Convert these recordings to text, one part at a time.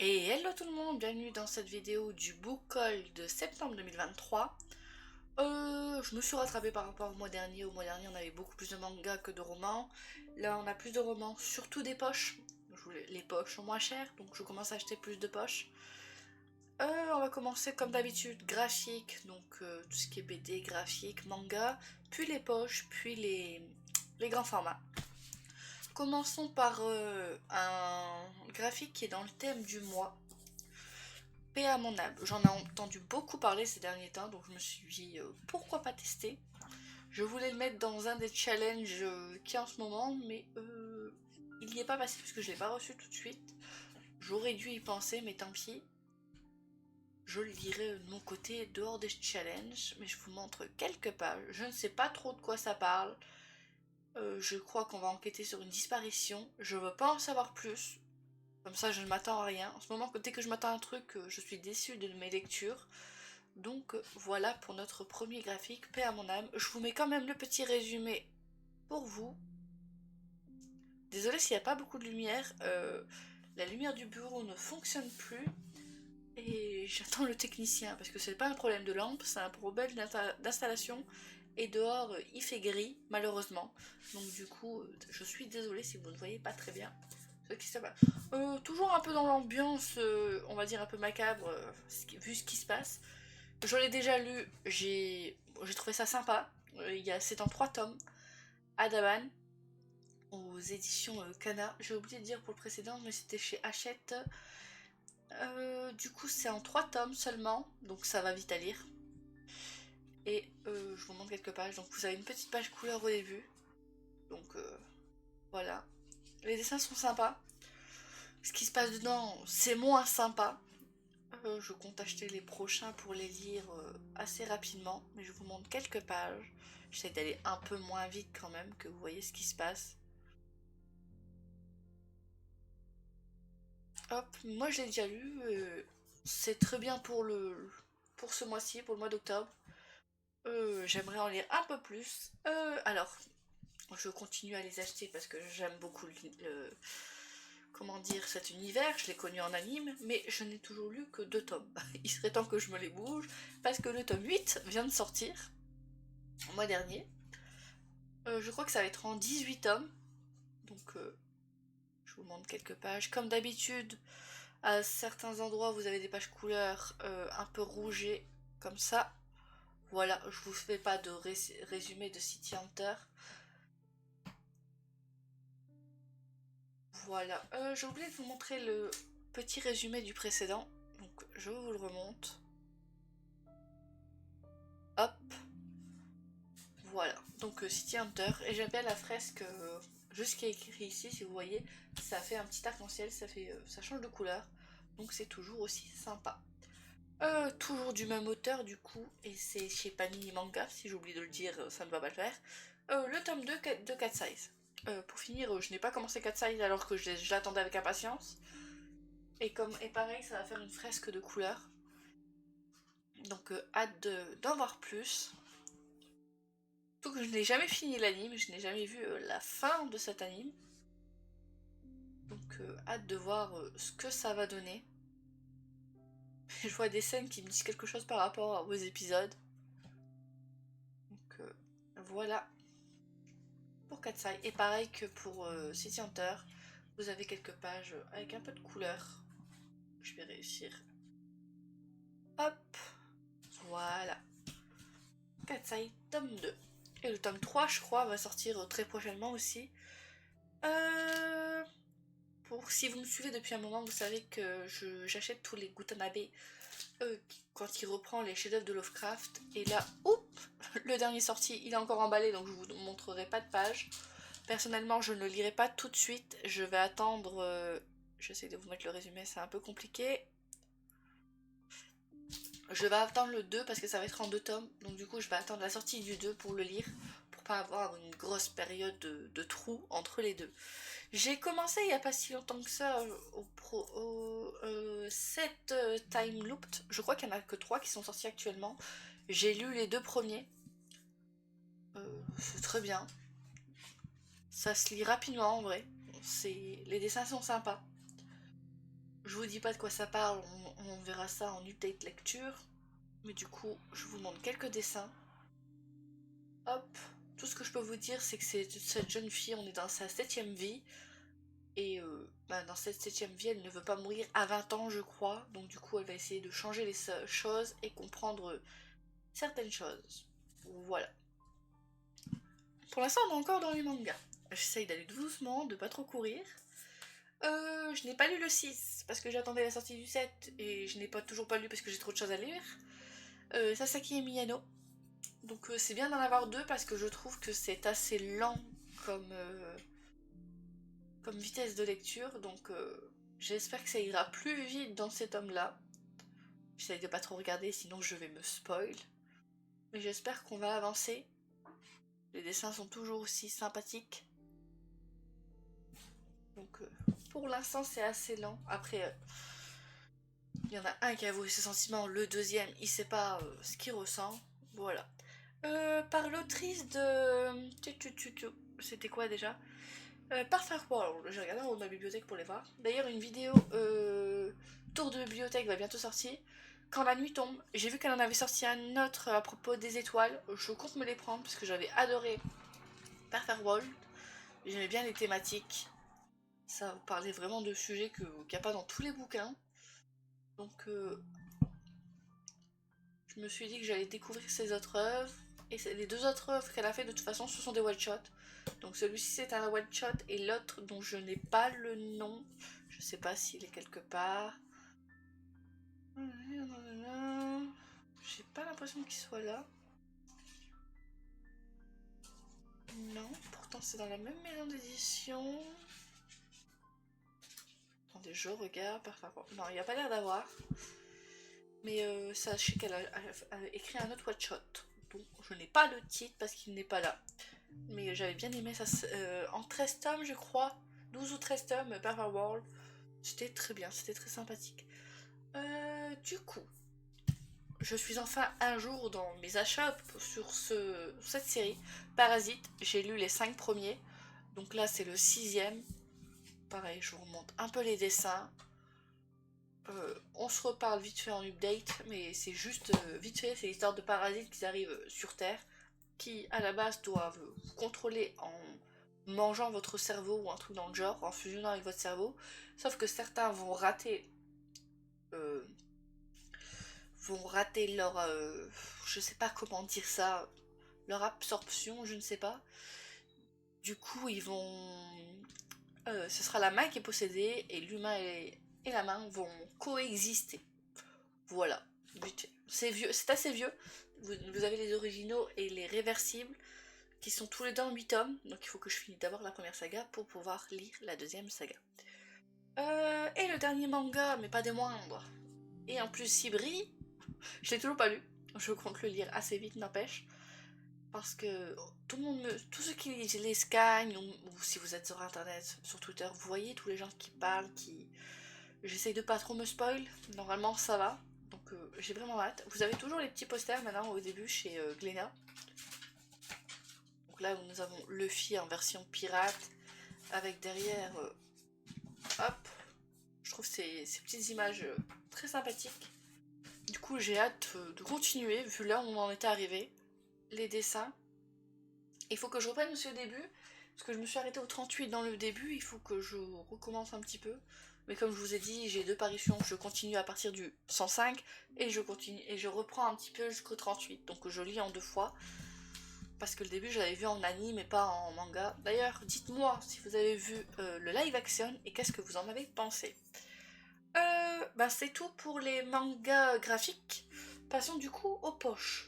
Et hello tout le monde, bienvenue dans cette vidéo du book haul de septembre 2023. Je me suis rattrapée par rapport au mois dernier. Au mois dernier, on avait beaucoup plus de mangas que de romans. Là, on a plus de romans, surtout des poches. Les poches sont moins chères, donc je commence à acheter plus de poches. On va commencer comme d'habitude, graphique, donc tout ce qui est BD, graphique, manga, puis les poches, puis les grands formats. Commençons par un graphique qui est dans le thème du mois. Paix à mon âme. J'en ai entendu beaucoup parler ces derniers temps, donc je me suis dit pourquoi pas tester. Je voulais le mettre dans un des challenges qu'il y a en ce moment, mais il n'y est pas passé parce que je l'ai pas reçu tout de suite. J'aurais dû y penser, mais tant pis. Je le lirai de mon côté dehors des challenges, mais je vous montre quelques pages. Je ne sais pas trop de quoi ça parle. Je crois qu'on va enquêter sur une disparition. Je veux pas en savoir plus. Comme ça, je ne m'attends à rien. En ce moment, dès que je m'attends à un truc, je suis déçue de mes lectures. Donc voilà pour notre premier graphique, paix à mon âme. Je vous mets quand même le petit résumé pour vous. Désolée s'il n'y a pas beaucoup de lumière. La lumière du bureau ne fonctionne plus. Et j'attends le technicien parce que c'est pas un problème de lampe, c'est un problème d'installation. Et dehors, il fait gris, malheureusement. Donc du coup, je suis désolée si vous ne voyez pas très bien ce qui se passe. Toujours un peu dans l'ambiance, on va dire un peu macabre, vu ce qui se passe. Je l'ai déjà lu, j'ai trouvé ça sympa. C'est en 3 tomes. Adaban, aux éditions Kana. J'ai oublié de dire pour le précédent, mais c'était chez Hachette. Du coup, c'est en 3 tomes seulement, donc ça va vite à lire. Et je vous montre quelques pages. Donc, vous avez une petite page couleur au début. Donc, voilà. Les dessins sont sympas. Ce qui se passe dedans, c'est moins sympa. Je compte acheter les prochains pour les lire assez rapidement, mais je vous montre quelques pages. J'essaie d'aller un peu moins vite quand même, que vous voyez ce qui se passe. Hop, moi je l'ai déjà lu, c'est très bien pour ce mois-ci, pour le mois d'octobre. J'aimerais en lire un peu plus. Alors, je continue à les acheter parce que j'aime beaucoup comment dire, cet univers, je l'ai connu en anime, mais je n'ai toujours lu que 2 tomes. Il serait temps que je me les bouge, parce que le tome 8 vient de sortir, le mois dernier. Je crois que ça va être en 18 tomes, donc je vous montre quelques pages. Comme d'habitude, à certains endroits, vous avez des pages couleurs un peu rougées, comme ça. Voilà, je vous fais pas de résumé de City Hunter. Voilà, j'ai oublié de vous montrer le petit résumé du précédent, donc je vous le remonte. Hop, voilà, donc City Hunter, et j'aime bien la fresque, juste qui est écrit ici, si vous voyez, ça fait un petit arc-en-ciel, ça change de couleur, donc c'est toujours aussi sympa. Toujours du même auteur du coup, et c'est chez Panini Manga, si j'oublie de le dire, ça ne va pas le faire. Le tome 2 de Cat Size. Pour finir, je n'ai pas commencé Cat Size alors que je l'attendais avec impatience. Et pareil, ça va faire une fresque de couleurs. Donc hâte d'en voir plus. Surtout que je n'ai jamais fini l'anime, je n'ai jamais vu la fin de cet anime. Donc hâte de voir ce que ça va donner. Je vois des scènes qui me disent quelque chose par rapport aux épisodes. Donc voilà pour Katsai. Et pareil que pour City Hunter, vous avez quelques pages avec un peu de couleur. Je vais réussir. Hop, voilà. Katsai, tome 2. Et le tome 3, je crois, va sortir très prochainement aussi. Euh, si vous me suivez depuis un moment, vous savez que j'achète tous les Gutanabe quand il reprend les chefs-d'œuvre de Lovecraft. Et là, oups, le dernier sorti, il est encore emballé, donc je vous montrerai pas de page. Personnellement, je ne le lirai pas tout de suite. Je vais attendre. J'essaie de vous mettre le résumé, c'est un peu compliqué. Je vais attendre le 2 parce que ça va être en 2 tomes. Donc du coup, je vais attendre la sortie du 2 pour le lire. Pour pas avoir une grosse période de trou entre les deux. J'ai commencé il n'y a pas si longtemps que ça au 7 Time Looped. Je crois qu'il n'y en a que 3 qui sont sortis actuellement. J'ai lu les 2 premiers. C'est très bien. Ça se lit rapidement en vrai. Les dessins sont sympas. Je vous dis pas de quoi ça parle, on verra ça en update lecture. Mais du coup, je vous montre quelques dessins. Hop, tout ce que je peux vous dire, c'est que cette jeune fille, on est dans sa 7ème vie. Et dans cette 7ème vie, elle ne veut pas mourir à 20 ans, je crois. Donc du coup, elle va essayer de changer les choses et comprendre certaines choses. Voilà. Pour l'instant, on est encore dans les mangas. J'essaye d'aller doucement, de pas trop courir. Je n'ai pas lu le 6 parce que j'attendais la sortie du 7 et je n'ai toujours pas lu parce que j'ai trop de choses à lire. Sasaki et Miyano. Donc c'est bien d'en avoir deux parce que je trouve que c'est assez lent comme, comme vitesse de lecture. Donc j'espère que ça ira plus vite dans cet tome-là. J'essaye de pas trop regarder sinon je vais me spoil. Mais j'espère qu'on va avancer. Les dessins sont toujours aussi sympathiques. Donc pour l'instant c'est assez lent. Après il y en a un qui a avoué ses sentiments, le deuxième il sait pas ce qu'il ressent. Voilà. Par l'autrice de... C'était quoi déjà Perfect World. J'ai regardé en haut de ma bibliothèque pour les voir. D'ailleurs une vidéo tour de bibliothèque va bientôt sortir. Quand la nuit tombe, j'ai vu qu'elle en avait sorti un autre à propos des étoiles. Je compte me les prendre parce que j'avais adoré Perfect World. J'aimais bien les thématiques. Ça parlait vraiment de sujets qu'il n'y a pas dans tous les bouquins. Donc je me suis dit que j'allais découvrir ses autres œuvres. Et les deux autres œuvres qu'elle a fait de toute façon ce sont des one-shots. Donc celui-ci c'est un one-shot et l'autre dont je n'ai pas le nom. Je sais pas s'il est quelque part. J'ai pas l'impression qu'il soit là. Non, pourtant c'est dans la même maison d'édition. Attendez, je regarde. Non, il n'y a pas l'air d'avoir. Mais sachez qu'elle a écrit un autre one-shot. Donc je n'ai pas le titre parce qu'il n'est pas là. Mais j'avais bien aimé ça. En 13 tomes, je crois. 12 ou 13 tomes, Perfect World. C'était très bien, c'était très sympathique. Du coup, je suis enfin un jour dans mes achats sur cette série. Parasite, j'ai lu les 5 premiers. Donc là, c'est le 6ème. Pareil, je vous remonte un peu les dessins. On se reparle vite fait en update, mais c'est juste vite fait, c'est l'histoire de parasites qui arrivent sur Terre, qui à la base doivent vous contrôler en mangeant votre cerveau ou un truc dans le genre, en fusionnant avec votre cerveau, sauf que certains euh, vont rater leur, je sais pas comment dire ça, leur absorption, je ne sais pas. Du coup, ce sera la main qui est possédée et l'humain et la main vont coexister. Voilà. C'est vieux, c'est assez vieux. Vous avez les originaux et les réversibles qui sont tous les deux en 8 tomes. Donc il faut que je finisse d'abord la première saga pour pouvoir lire la deuxième saga. Et le dernier manga, mais pas des moindres. Et en plus, Sibri, je l'ai toujours pas lu. Je compte le lire assez vite, n'empêche. Parce que tous ceux qui les scanne, ou si vous êtes sur internet, sur Twitter, vous voyez tous les gens qui parlent, qui... J'essaye de pas trop me spoil, normalement ça va. Donc j'ai vraiment hâte. Vous avez toujours les petits posters maintenant au début chez Glénat. Donc là nous avons Luffy en version pirate, avec derrière, hop, je trouve ces petites images très sympathiques. Du coup j'ai hâte de continuer, vu là où on en était arrivé. Les dessins. Il faut que je reprenne aussi au début, parce que je me suis arrêtée au 38 dans le début, il faut que je recommence un petit peu. Mais comme je vous ai dit, j'ai deux parutions, je continue à partir du 105 et je reprends un petit peu jusqu'au 38. Donc je lis en deux fois. Parce que le début je l'avais vu en anime et pas en manga. D'ailleurs, dites-moi si vous avez vu le live action et qu'est-ce que vous en avez pensé. C'est tout pour les mangas graphiques. Passons du coup aux poches.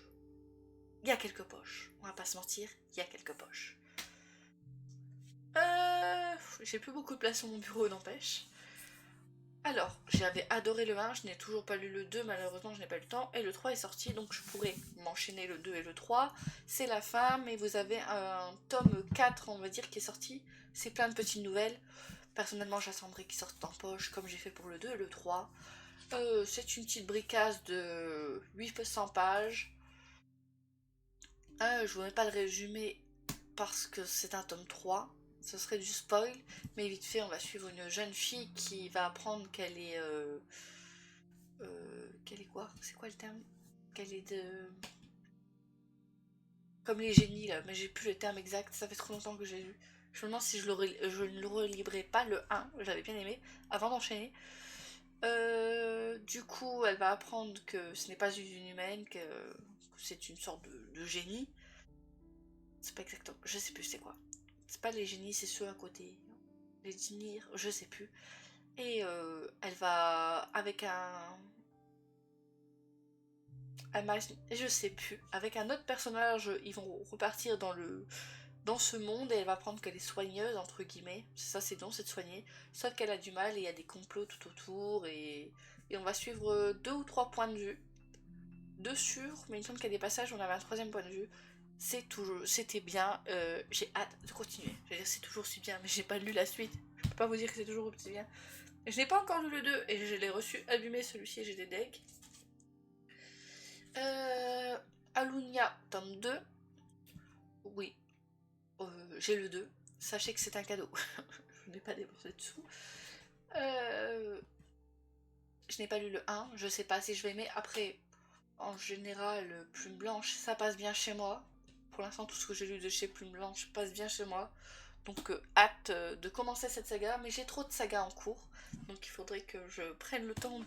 Il y a quelques poches, on va pas se mentir, il y a quelques poches. J'ai plus beaucoup de place sur mon bureau, n'empêche. Alors, j'avais adoré le 1, je n'ai toujours pas lu le 2, malheureusement je n'ai pas eu le temps, et le 3 est sorti, donc je pourrais m'enchaîner le 2 et le 3. C'est la fin, mais vous avez un tome 4, on va dire, qui est sorti. C'est plein de petites nouvelles. Personnellement, j'attendrai qu'ils sortent en poche, comme j'ai fait pour le 2 et le 3. C'est une petite bricasse de 800 pages. Je vous mets pas le résumé parce que c'est un tome 3. ce serait du spoil, mais vite fait on va suivre une jeune fille qui va apprendre qu'elle est... qu'elle est quoi? C'est quoi le terme? Qu'elle est de... Comme les génies là, mais j'ai plus le terme exact, ça fait trop longtemps que j'ai lu. Je me demande si je ne le relibérais pas le 1, j'avais bien aimé, avant d'enchaîner. Du coup, elle va apprendre que ce n'est pas une humaine, que c'est une sorte de génie. C'est pas exactement, je sais plus c'est quoi. C'est pas les génies, c'est ceux à côté. Les Dimir, je sais plus. Et elle va avec je sais plus, avec un autre personnage, ils vont repartir dans ce monde et elle va apprendre qu'elle est soigneuse entre guillemets. C'est ça, c'est don, c'est de soigner. Sauf qu'elle a du mal et il y a des complots tout autour et on va suivre 2 ou 3 points de vue. 2 sûrs, mais il me semble qu'il y a des passages où on avait un troisième point de vue. C'était bien. J'ai hâte de continuer. Je vais dire c'est toujours si bien, mais j'ai pas lu la suite. Je peux pas vous dire que c'est toujours aussi bien. Je n'ai pas encore lu le 2 et je l'ai reçu allumé celui-ci et j'ai des decks. Alunia, tome 2. Oui, j'ai le 2. Sachez que c'est un cadeau. Je n'ai pas dépensé de sous. Je n'ai pas lu le 1. Je sais pas si je vais aimer. Après, en général, Plume Blanche, ça passe bien chez moi. Pour l'instant, tout ce que j'ai lu de chez Plume Blanche passe bien chez moi. Donc, hâte de commencer cette saga. Mais j'ai trop de sagas en cours. Donc, il faudrait que je prenne le temps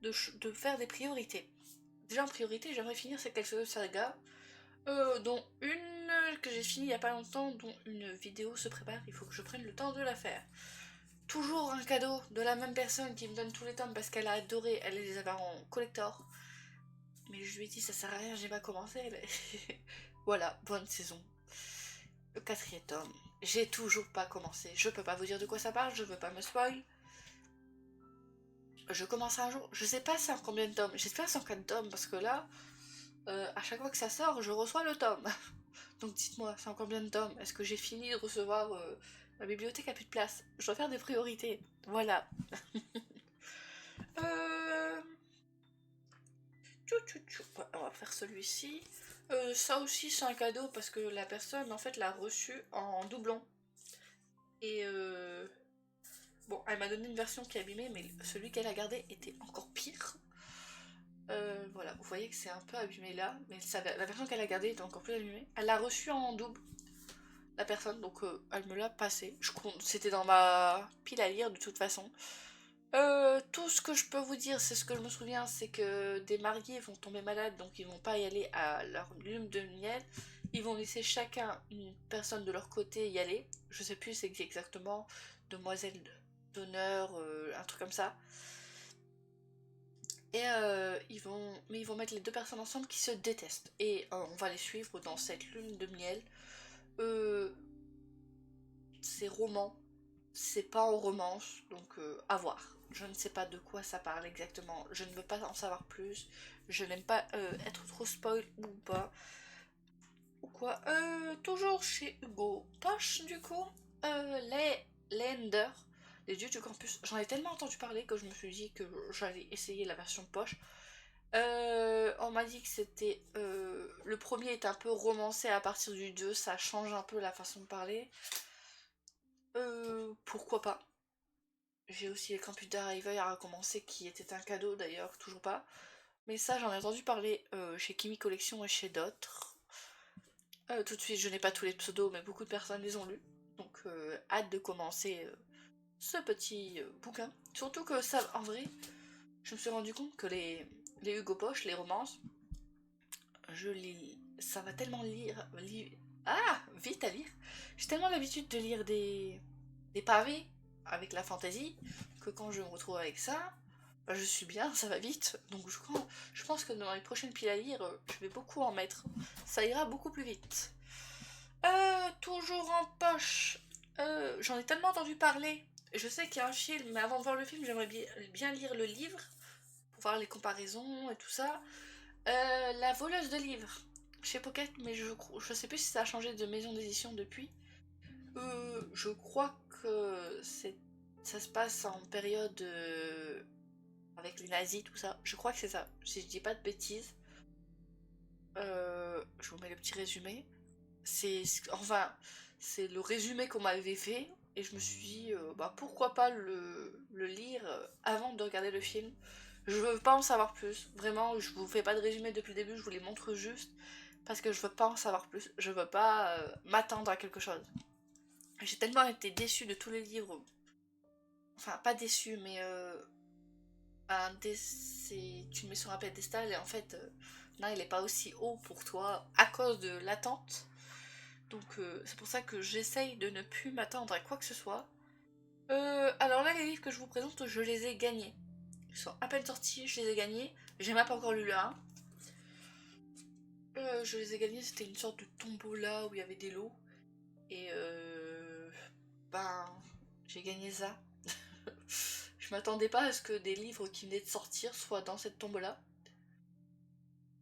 de faire des priorités. Déjà, en priorité, j'aimerais finir ces quelques sagas. Dont une que j'ai finie il y a pas longtemps, dont une vidéo se prépare. Il faut que je prenne le temps de la faire. Toujours un cadeau de la même personne qui me donne tous les tomes parce qu'elle a adoré. Elle les avait en collector. Mais je lui ai dit ça sert à rien, j'ai pas commencé. Voilà, bonne saison. Le 4e tome. J'ai toujours pas commencé. Je peux pas vous dire de quoi ça parle, je veux pas me spoil. Je commencerai un jour. Je sais pas c'est en combien de tomes. J'espère que c'est en 4 tomes parce que là, à chaque fois que ça sort, je reçois le tome. Donc dites-moi, c'est en combien de tomes? Est-ce que j'ai fini de recevoir ma bibliothèque a plus de place? Je dois faire des priorités. Voilà. euh... On va faire celui-ci. Ça aussi c'est un cadeau parce que la personne en fait l'a reçu en doublon. Et bon, elle m'a donné une version qui est abîmée, mais celui qu'elle a gardé était encore pire. Voilà, vous voyez que c'est un peu abîmé là, mais la version qu'elle a gardée était encore plus abîmée. Elle l'a reçu en double, la personne, donc elle me l'a passé. C'était dans ma pile à lire de toute façon. Tout ce que je peux vous dire, c'est ce que je me souviens, c'est que des mariés vont tomber malades, donc ils vont pas y aller à leur lune de miel. Ils vont laisser chacun une personne de leur côté y aller. Je sais plus c'est qui exactement, demoiselle d'honneur, un truc comme ça. Et ils vont mettre les 2 personnes ensemble qui se détestent. Et on va les suivre dans cette lune de miel. C'est roman, c'est pas en romance, donc à voir. Je ne sais pas de quoi ça parle exactement, je ne veux pas en savoir plus, je n'aime pas être trop spoil ou pas. Ou quoi. Toujours chez Hugo Poche du coup, les Lender, les dieux du campus. J'en ai tellement entendu parler que je me suis dit que j'allais essayer la version poche. On m'a dit que c'était... le premier est un peu romancé à partir du 2, ça change un peu la façon de parler. Pourquoi pas. J'ai aussi les Campus d'Arrival à recommencer qui était un cadeau d'ailleurs, toujours pas. Mais ça j'en ai entendu parler chez Kimi Collection et chez d'autres. Tout de suite je n'ai pas tous les pseudos mais beaucoup de personnes les ont lus. Donc hâte de commencer ce petit bouquin. Surtout que ça, en vrai, je me suis rendu compte que les Hugo Poche, les romances, je lis... Ça va tellement vite à lire. J'ai tellement l'habitude de lire des pavés avec la fantaisie que quand je me retrouve avec ça, bah, je suis bien, ça va vite. Donc je pense que dans les prochaines piles à lire, je vais beaucoup en mettre. Ça ira beaucoup plus vite. Toujours en poche. J'en ai tellement entendu parler. Je sais qu'il y a un film, mais avant de voir le film, j'aimerais bien lire le livre pour voir les comparaisons et tout ça. La voleuse de livres chez Pocket, mais je sais plus si ça a changé de maison d'édition depuis. Je crois que ça se passe en période avec les nazis, tout ça. Je crois que c'est ça, si je dis pas de bêtises. Je vous mets le petit résumé. Enfin, C'est le résumé qu'on m'avait fait. Et je me suis dit, bah pourquoi pas le lire avant de regarder le film. Je veux pas en savoir plus. Vraiment, je vous fais pas de résumé depuis le début, je vous les montre juste. Parce que je veux pas en savoir plus. Je veux pas m'attendre à quelque chose. J'ai tellement été déçue de tous les livres. Enfin, pas déçue, mais tu le mets sur un pédestal et en fait, non, il est pas aussi haut pour toi à cause de l'attente. Donc c'est pour ça que j'essaye de ne plus m'attendre à quoi que ce soit. Alors là, les livres que je vous présente, je les ai gagnés. Ils sont à peine sortis, je les ai gagnés. J'ai même pas encore lu le 1. Je les ai gagnés, c'était une sorte de tombola où il y avait des lots. Et ben, j'ai gagné ça. Je m'attendais pas à ce que des livres qui venaient de sortir soient dans cette tombola.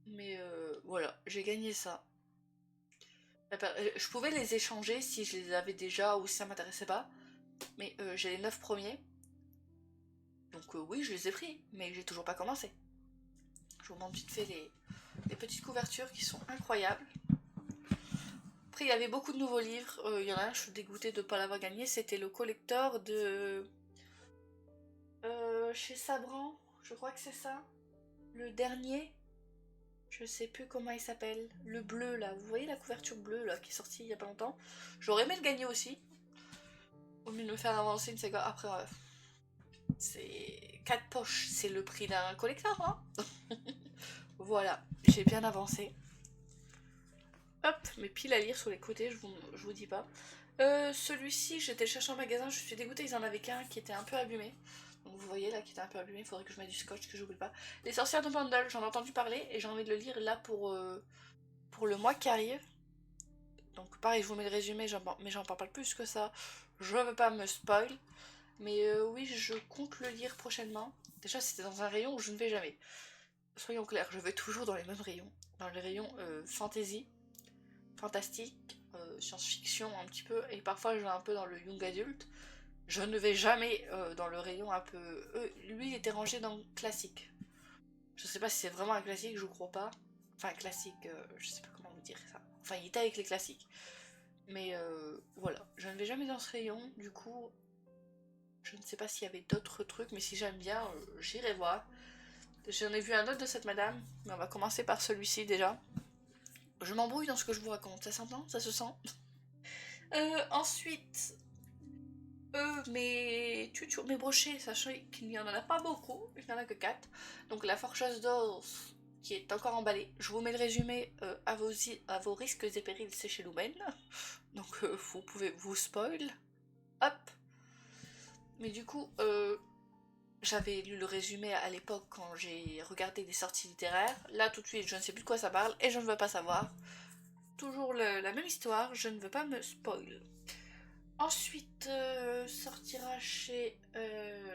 Mais voilà, j'ai gagné ça. Je pouvais les échanger si je les avais déjà ou si ça m'intéressait pas. Mais j'ai les 9 premiers. Donc oui, je les ai pris, mais j'ai toujours pas commencé. Je vous montre vite fait les petites couvertures qui sont incroyables. Après, il y avait beaucoup de nouveaux livres. Il y en a un, je suis dégoûtée de ne pas l'avoir gagné. C'était le collector de... chez Sabran, je crois que c'est ça. Le dernier. Je sais plus comment il s'appelle. Le bleu, là. Vous voyez la couverture bleue, là, qui est sortie il y a pas longtemps. J'aurais aimé le gagner aussi. Au mieux de me faire avancer une saga. Après, c'est 4 poches. C'est le prix d'un collector, hein. Voilà, j'ai bien avancé. Hop, mes piles à lire sur les côtés, je vous dis pas. Celui-ci, j'étais le chercher en magasin, je suis dégoûtée, ils en avaient qu'un qui était un peu abîmé. Donc vous voyez là qui était un peu abîmé, il faudrait que je mette du scotch, que j'oublie pas. Les sorcières de Bandle, j'en ai entendu parler et j'ai envie de le lire là pour le mois qui arrive. Donc pareil, je vous mets le résumé, mais j'en parle pas plus que ça. Je veux pas me spoil. Mais oui, je compte le lire prochainement. Déjà, c'était dans un rayon où je ne vais jamais. Soyons clairs, je vais toujours dans les mêmes rayons. Dans les rayons fantasy, fantastique, science-fiction un petit peu, et parfois je vais un peu dans le young adult. Je ne vais jamais dans le rayon un peu... lui, il était rangé dans le classique. Je sais pas si c'est vraiment un classique, je crois pas. Enfin, classique, je sais pas comment vous dire ça. Enfin, il était avec les classiques. Mais voilà, je ne vais jamais dans ce rayon, du coup, je ne sais pas s'il y avait d'autres trucs, mais si j'aime bien, j'irai voir. J'en ai vu un autre de cette madame, mais on va commencer par celui-ci déjà. Je m'embrouille dans ce que je vous raconte, ça s'entend? Ça se sent? Ensuite, mes brochets, sachant qu'il n'y en a pas beaucoup, il n'y en a que 4. Donc la Forgeuse d'Or qui est encore emballée. Je vous mets le résumé à vos risques et périls, c'est chez Lumen. Donc vous pouvez vous spoil. Hop. Mais du coup, j'avais lu le résumé à l'époque quand j'ai regardé des sorties littéraires. Là tout de suite, je ne sais plus de quoi ça parle et je ne veux pas savoir. Toujours la même histoire, je ne veux pas me spoil. Ensuite, sortira chez...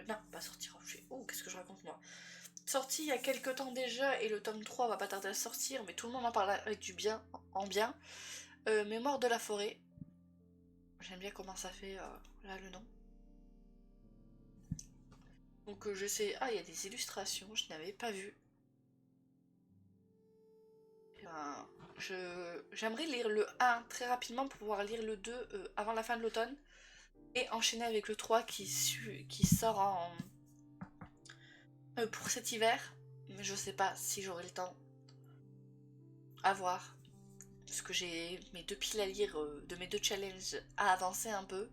non, pas sortira chez... Oh, qu'est-ce que je raconte moi? Sorti il y a quelques temps déjà, et le tome 3 va pas tarder à sortir, mais tout le monde en parle avec du bien, en bien. Mémoire de la forêt. J'aime bien comment ça fait, là, le nom. Donc je sais... Ah, il y a des illustrations, je n'avais pas vu. J'aimerais lire le 1 très rapidement pour pouvoir lire le 2 avant la fin de l'automne. Et enchaîner avec le 3 qui sort pour cet hiver. Mais je sais pas si j'aurai le temps. À voir. Parce que j'ai mes 2 piles à lire de mes 2 challenges à avancer un peu.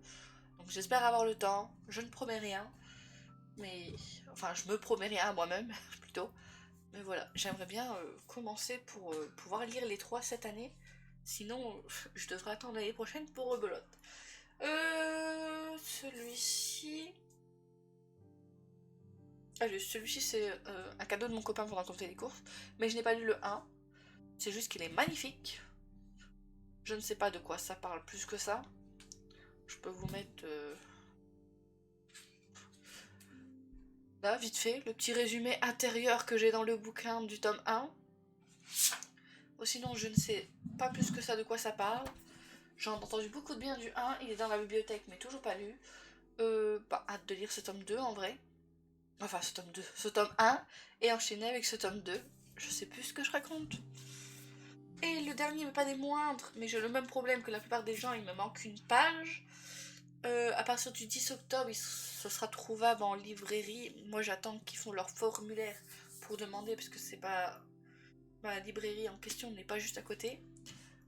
Donc j'espère avoir le temps. Je ne promets rien. Mais... Enfin, je me promets rien à moi-même, plutôt. Mais voilà, j'aimerais bien commencer pour pouvoir lire les 3 cette année. Sinon, je devrais attendre l'année prochaine pour rebelote. Celui-ci... Celui-ci c'est un cadeau de mon copain pendant qu'on faisait les courses. Mais je n'ai pas lu le 1. C'est juste qu'il est magnifique. Je ne sais pas de quoi ça parle plus que ça. Je peux vous mettre... là, vite fait, le petit résumé intérieur que j'ai dans le bouquin du tome 1. Sinon, je ne sais pas plus que ça de quoi ça parle. J'en ai entendu beaucoup de bien du 1. Il est dans la bibliothèque, mais toujours pas lu. Hâte de lire ce tome 2 en vrai. Enfin, ce tome 2. Ce tome 1. Et enchaîner avec ce tome 2. Je sais plus ce que je raconte. Et Et le dernier, mais pas des moindres, mais j'ai le même problème que la plupart des gens, il me manque une page. À partir du 10 octobre, ce sera trouvable en librairie. Moi, j'attends qu'ils font leur formulaire pour demander, parce que c'est pas... Ma librairie en question n'est pas juste à côté.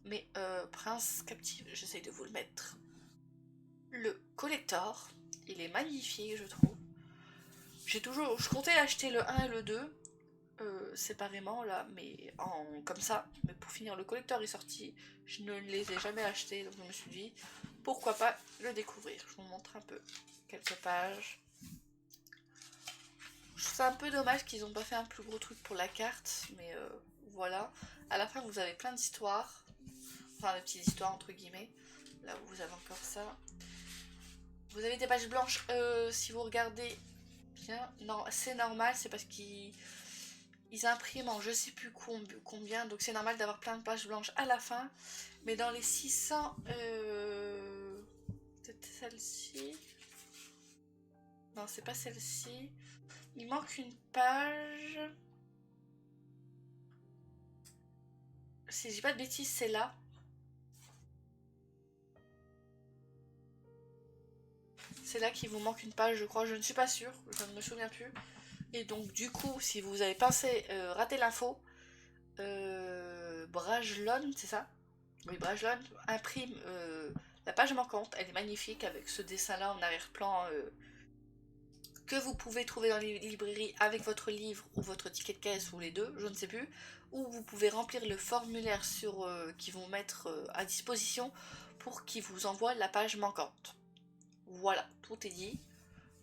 Mais Prince Captive, j'essaye de vous le mettre. Le collector, il est magnifique, je trouve. Je comptais acheter le 1 et le 2 séparément là, mais comme ça. Mais pour finir, le collector est sorti. Je ne les ai jamais achetés, donc je me suis dit pourquoi pas le découvrir. Je vous montre un peu quelques pages. Je trouve ça un peu dommage qu'ils n'ont pas fait un plus gros truc pour la carte, mais voilà. À la fin, vous avez plein d'histoires. Enfin, des petites histoires entre guillemets. Là, vous avez encore ça. Vous avez des pages blanches. Si vous regardez bien, non, c'est normal, c'est parce qu'ils impriment en je sais plus combien, donc c'est normal d'avoir plein de pages blanches à la fin. Mais dans les 600, peut-être celle-ci. Non, c'est pas celle-ci. Il manque une page. Si je dis pas de bêtises, c'est là. C'est là qu'il vous manque une page, je crois. Je ne suis pas sûre, je ne me souviens plus. Et donc, du coup, si vous avez pensé rater l'info, Brajlon, c'est ça? Oui, Brajlon imprime la page manquante. Elle est magnifique avec ce dessin-là en arrière-plan que vous pouvez trouver dans les librairies avec votre livre ou votre ticket de caisse ou les deux, je ne sais plus. Ou vous pouvez remplir le formulaire qu'ils vont mettre à disposition pour qu'ils vous envoient la page manquante. Voilà, tout est dit.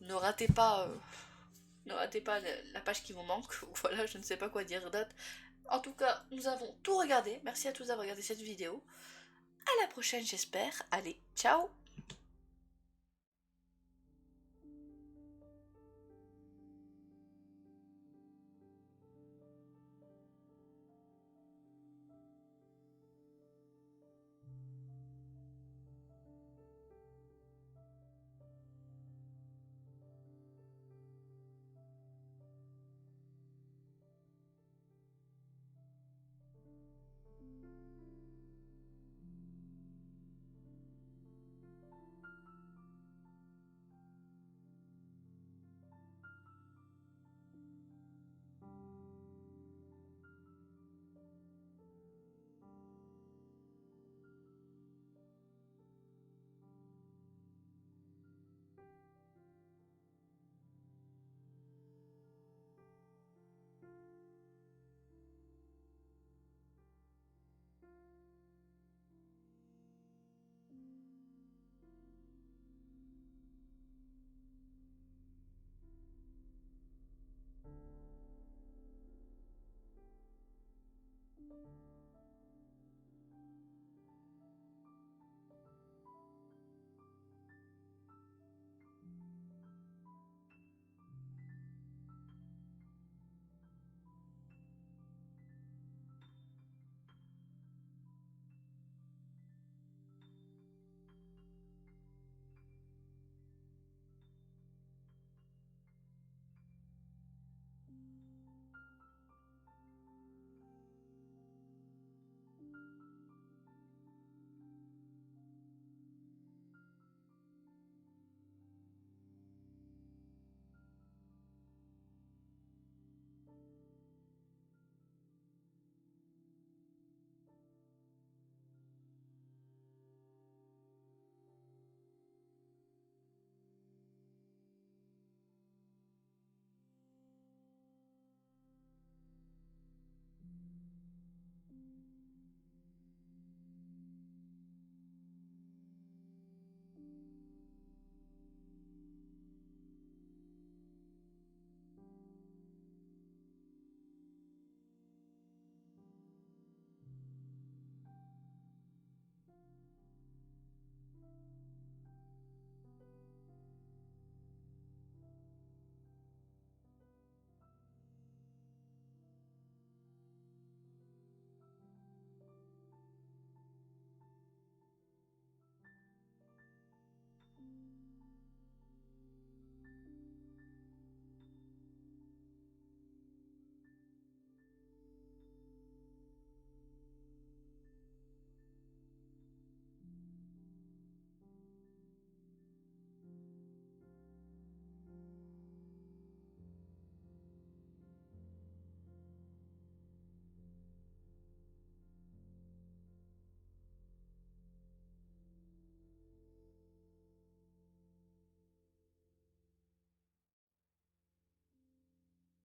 Ne ratez pas, la page qui vous manque. Voilà, je ne sais pas quoi dire d'autre. En tout cas, nous avons tout regardé. Merci à tous d'avoir regardé cette vidéo. À la prochaine, j'espère. Allez, ciao!